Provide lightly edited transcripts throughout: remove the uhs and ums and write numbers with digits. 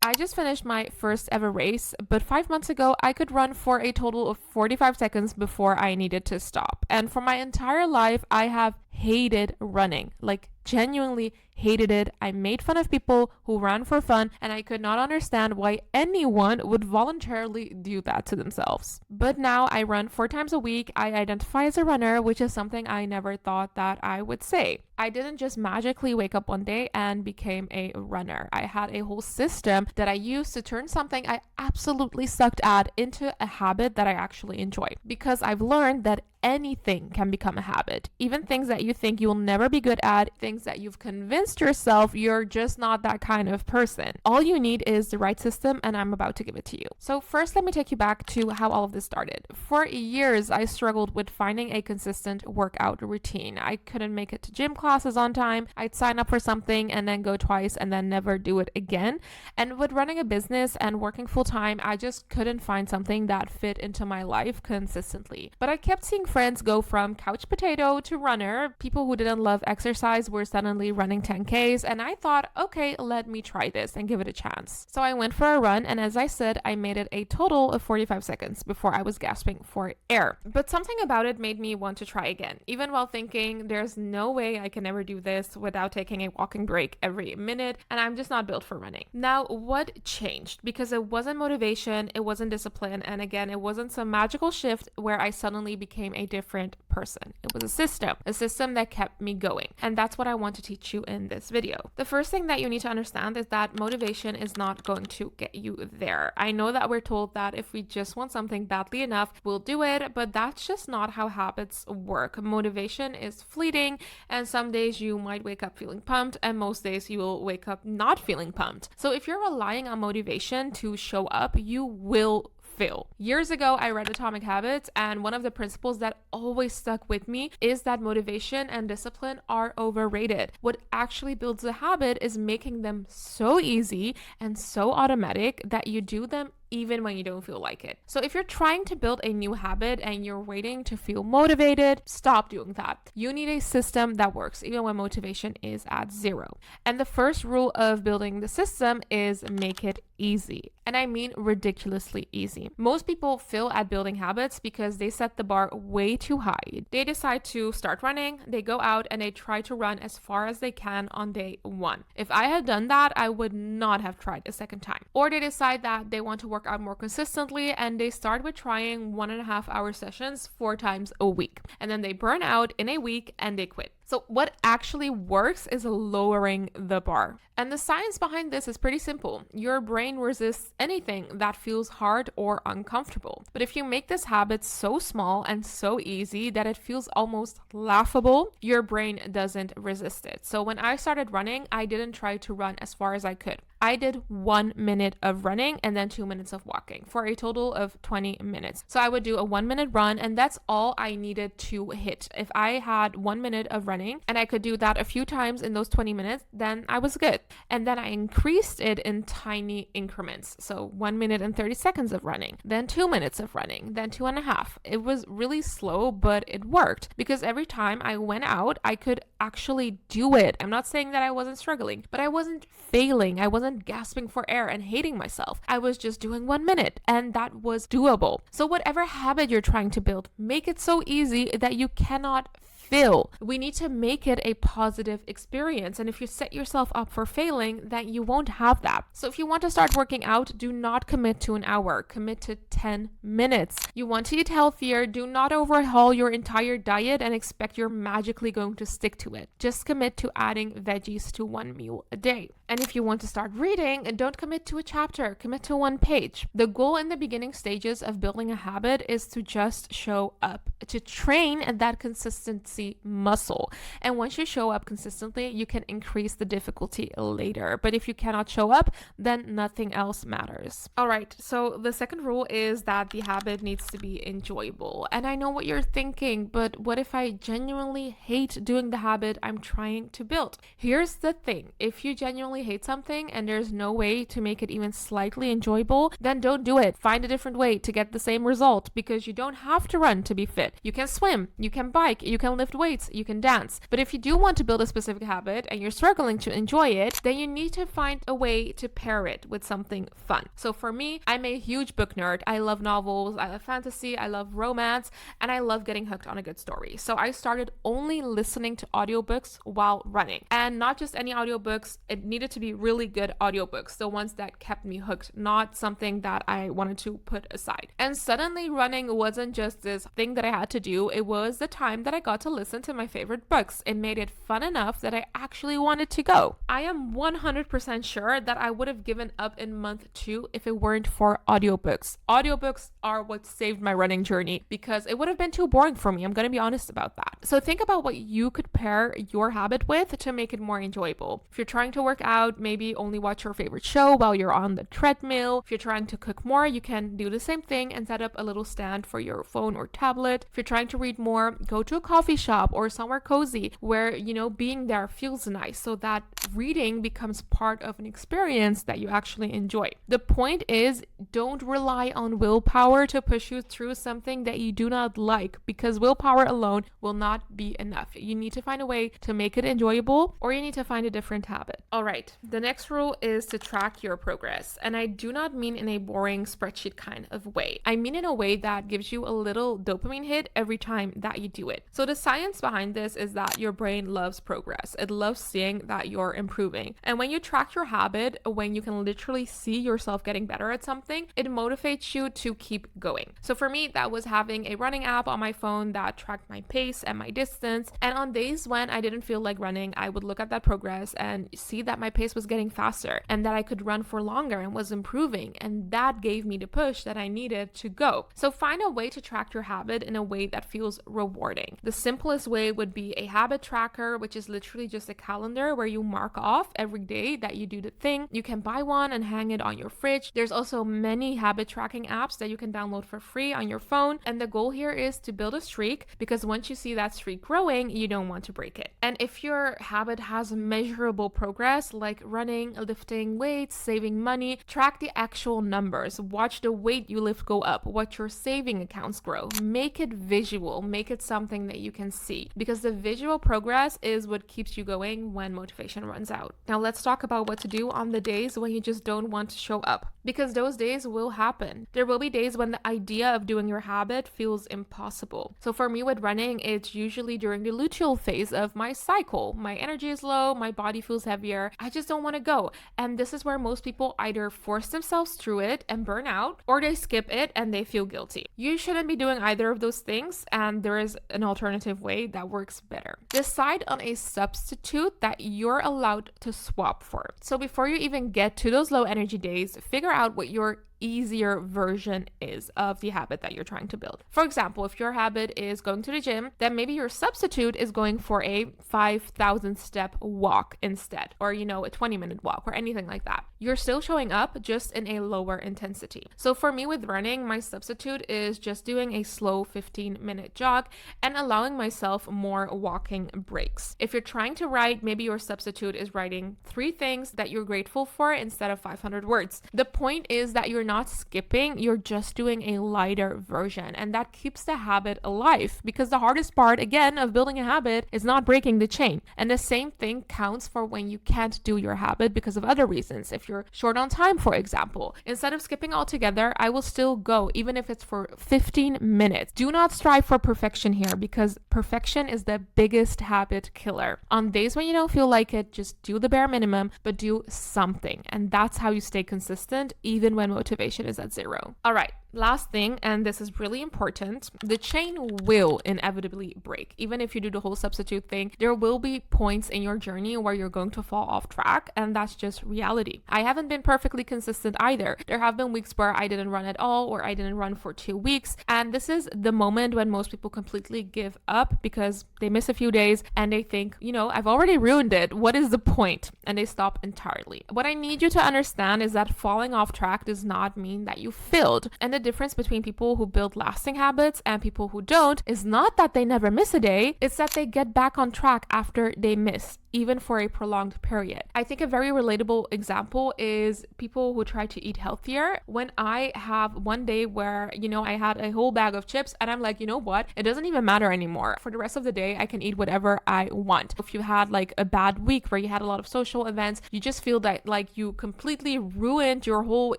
I just finished my first ever race, but 5 months ago, I could run for a total of 45 seconds before I needed to stop. And for my entire life, I have hated running, like genuinely hated it. I made fun of people who ran for fun, and I could not understand why anyone would voluntarily do that to themselves. But now I run 4 times a week. I identify as a runner, which is something I never thought that I would say. I didn't just magically wake up one day and became a runner. I had a whole system that I used to turn something I absolutely sucked at into a habit that I actually enjoy. Because I've learned that anything can become a habit. Even things that you think you'll never be good at, things that you've convinced yourself you're just not that kind of person. All you need is the right system, and I'm about to give it to you. So first, let me take you back to how all of this started. For years, I struggled with finding a consistent workout routine. I couldn't make it to gym classes on time. I'd sign up for something and then go twice and then never do it again. And with running a business and working full time, I just couldn't find something that fit into my life consistently. But I kept seeing friends go from couch potato to runner. People who didn't love exercise were suddenly running 10Ks, and I thought, okay, let me try this and give it a chance. So I went for a run, and as I said, I made it a total of 45 seconds before I was gasping for air. But something about it made me want to try again, even while thinking there's no way I can ever do this without taking a walking break every minute, and I'm just not built for running. Now, what changed? Because it wasn't motivation, it wasn't discipline, and again, it wasn't some magical shift where I suddenly became a different person. It was a system that kept me going. And that's what I want to teach you in this video. The first thing that you need to understand is that motivation is not going to get you there. I know that we're told that if we just want something badly enough, we'll do it, but that's just not how habits work. Motivation is fleeting, and some days you might wake up feeling pumped, and most days you will wake up not feeling pumped. So if you're relying on motivation to show up, you will fail. Years ago, I read Atomic Habits, and one of the principles that always stuck with me is that motivation and discipline are overrated. What actually builds a habit is making them so easy and so automatic that you do them even when you don't feel like it. So if you're trying to build a new habit and you're waiting to feel motivated, stop doing that. You need a system that works even when motivation is at 0. And the first rule of building the system is make it easy. And I mean ridiculously easy. Most people fail at building habits because they set the bar way too high. They decide to start running, they go out and they try to run as far as they can on day 1. If I had done that, I would not have tried a second time. Or they decide that they want to work out more consistently and they start with trying 1.5-hour sessions 4 times a week. And then they burn out in a week and they quit. So what actually works is lowering the bar. And the science behind this is pretty simple. Your brain resists anything that feels hard or uncomfortable. But if you make this habit so small and so easy that it feels almost laughable, your brain doesn't resist it. So when I started running, I didn't try to run as far as I could. I did 1 minute of running and then 2 minutes of walking for a total of 20 minutes. So I would do a 1-minute run, and that's all I needed to hit. If I had 1 minute of running and I could do that a few times in those 20 minutes, then I was good. And then I increased it in tiny increments. So 1 minute and 30 seconds of running, then 2 minutes of running, then 2.5. It was really slow, but it worked because every time I went out, I could actually do it. I'm not saying that I wasn't struggling, but I wasn't failing. I wasn't gasping for air and hating myself. I was just doing 1 minute, and that was doable. So whatever habit you're trying to build, make it so easy that you cannot fail. We need to make it a positive experience. And if you set yourself up for failing, then you won't have that. So if you want to start working out, do not commit to an hour, commit to 10 minutes. You want to eat healthier, do not overhaul your entire diet and expect you're magically going to stick to it. Just commit to adding veggies to 1 meal a day. And if you want to start reading, don't commit to a chapter, commit to 1 page. The goal in the beginning stages of building a habit is to just show up, to train that consistency muscle. And once you show up consistently, you can increase the difficulty later. But if you cannot show up, then nothing else matters. All right, so the second rule is that the habit needs to be enjoyable. And I know what you're thinking, but what if I genuinely hate doing the habit I'm trying to build? Here's the thing. If you genuinely hate something and there's no way to make it even slightly enjoyable, then don't do it. Find a different way to get the same result, because you don't have to run to be fit. You can swim, you can bike, you can lift lift weights, you can dance. But if you do want to build a specific habit and you're struggling to enjoy it, then you need to find a way to pair it with something fun. So for me, I'm a huge book nerd. I love novels, I love fantasy, I love romance, and I love getting hooked on a good story. So I started only listening to audiobooks while running. And not just any audiobooks, it needed to be really good audiobooks, the ones that kept me hooked, not something that I wanted to put aside. And suddenly running wasn't just this thing that I had to do, it was the time that I got to listen to my favorite books. It made it fun enough that I actually wanted to go. I am 100% sure that I would have given up in month 2 if it weren't for audiobooks. Audiobooks are what saved my running journey because it would have been too boring for me. I'm going to be honest about that. So think about what you could pair your habit with to make it more enjoyable. If you're trying to work out, maybe only watch your favorite show while you're on the treadmill. If you're trying to cook more, you can do the same thing and set up a little stand for your phone or tablet. If you're trying to read more, go to a coffee shop or somewhere cozy where, being there feels nice so that reading becomes part of an experience that you actually enjoy. The point is, don't rely on willpower to push you through something that you do not like, because willpower alone will not be enough. You need to find a way to make it enjoyable, or you need to find a different habit. All right, the next rule is to track your progress. And I do not mean in a boring spreadsheet kind of way. I mean in a way that gives you a little dopamine hit every time that you do it. So the science behind this is that your brain loves progress. It loves seeing that you're improving. And when you track your habit, when you can literally see yourself getting better at something, it motivates you to keep going. So for me, that was having a running app on my phone that tracked my pace and my distance. And on days when I didn't feel like running, I would look at that progress and see that my pace was getting faster and that I could run for longer and was improving. And that gave me the push that I needed to go. So find a way to track your habit in a way that feels rewarding. The simplest way would be a habit tracker, which is literally just a calendar where you mark off every day that you do the thing. You can buy one and hang it on your fridge. There's also many habit tracking apps that you can download for free on your phone. And the goal here is to build a streak, because once you see that streak growing, you don't want to break it. And if your habit has measurable progress, like running, lifting weights, saving money, track the actual numbers. Watch the weight you lift go up, watch your saving accounts grow. Make it visual, make it something that you can see, because the visual progress is what keeps you going when motivation runs out. Now let's talk about what to do on the days when you just don't want to show up, because those days will happen. There will be days when the idea of doing your habit feels impossible. So for me with running, it's usually during the luteal phase of my cycle. My energy is low, my body feels heavier, I just don't want to go. And this is where most people either force themselves through it and burn out, or they skip it and they feel guilty. You shouldn't be doing either of those things, and there is an alternative way that works better. Decide on a substitute that you're allowed to swap for. So before you even get to those low energy days, figure out what your easier version is of the habit that you're trying to build. For example, if your habit is going to the gym, then maybe your substitute is going for a 5,000 step walk instead, or a 20-minute walk or anything like that. You're still showing up, just in a lower intensity. So for me with running, my substitute is just doing a slow 15-minute jog and allowing myself more walking breaks. If you're trying to write, maybe your substitute is writing 3 things that you're grateful for instead of 500 words. The point is that you're not skipping, you're just doing a lighter version, and that keeps the habit alive, because the hardest part, again, of building a habit is not breaking the chain. And the same thing counts for when you can't do your habit because of other reasons. If you're short on time, for example, instead of skipping altogether, I will still go, even if it's for 15 minutes. Do not strive for perfection here, because perfection is the biggest habit killer. On days when you don't feel like it, just do the bare minimum, but do something. And that's how you stay consistent, even when motivation is at 0. All right, last thing, and this is really important, the chain will inevitably break. Even if you do the whole substitute thing, there will be points in your journey where you're going to fall off track, and that's just reality. I haven't been perfectly consistent either. There have been weeks where I didn't run at all, or I didn't run for 2 weeks, and this is the moment when most people completely give up because they miss a few days and they think, I've already ruined it. What is the point? And they stop entirely. What I need you to understand is that falling off track does not mean that you failed. And the difference between people who build lasting habits and people who don't is not that they never miss a day, it's that they get back on track after they miss, even for a prolonged period. I think a very relatable example is people who try to eat healthier. When I have one day where, I had a whole bag of chips and I'm like, you know what? It doesn't even matter anymore. For the rest of the day, I can eat whatever I want. If you had like a bad week where you had a lot of social events, you just feel that like you completely ruined your whole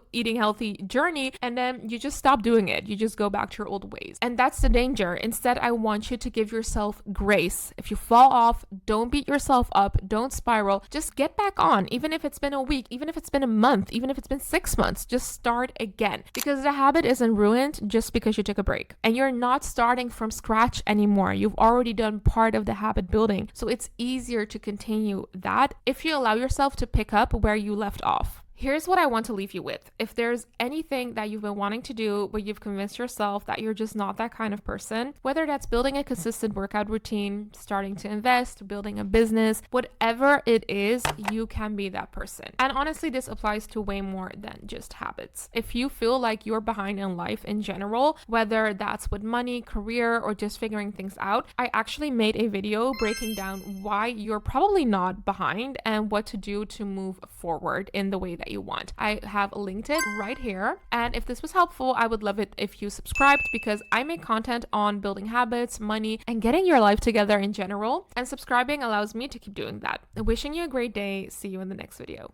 eating healthy journey, and then you just stop doing it. You just go back to your old ways. And that's the danger. Instead, I want you to give yourself grace. If you fall off, don't beat yourself up, don't spiral, just get back on. Even if it's been a week, even if it's been a month, even if it's been 6 months, just start again, because the habit isn't ruined just because you took a break, and you're not starting from scratch anymore. You've already done part of the habit building, so it's easier to continue that if you allow yourself to pick up where you left off. Here's what I want to leave you with. If there's anything that you've been wanting to do, but you've convinced yourself that you're just not that kind of person, whether that's building a consistent workout routine, starting to invest, building a business, whatever it is, you can be that person. And honestly, this applies to way more than just habits. If you feel like you're behind in life in general, whether that's with money, career, or just figuring things out, I actually made a video breaking down why you're probably not behind and what to do to move forward in the way that you want. I have linked it right here. And if this was helpful, I would love it if you subscribed, because I make content on building habits, money, and getting your life together in general. And subscribing allows me to keep doing that. Wishing you a great day. See you in the next video.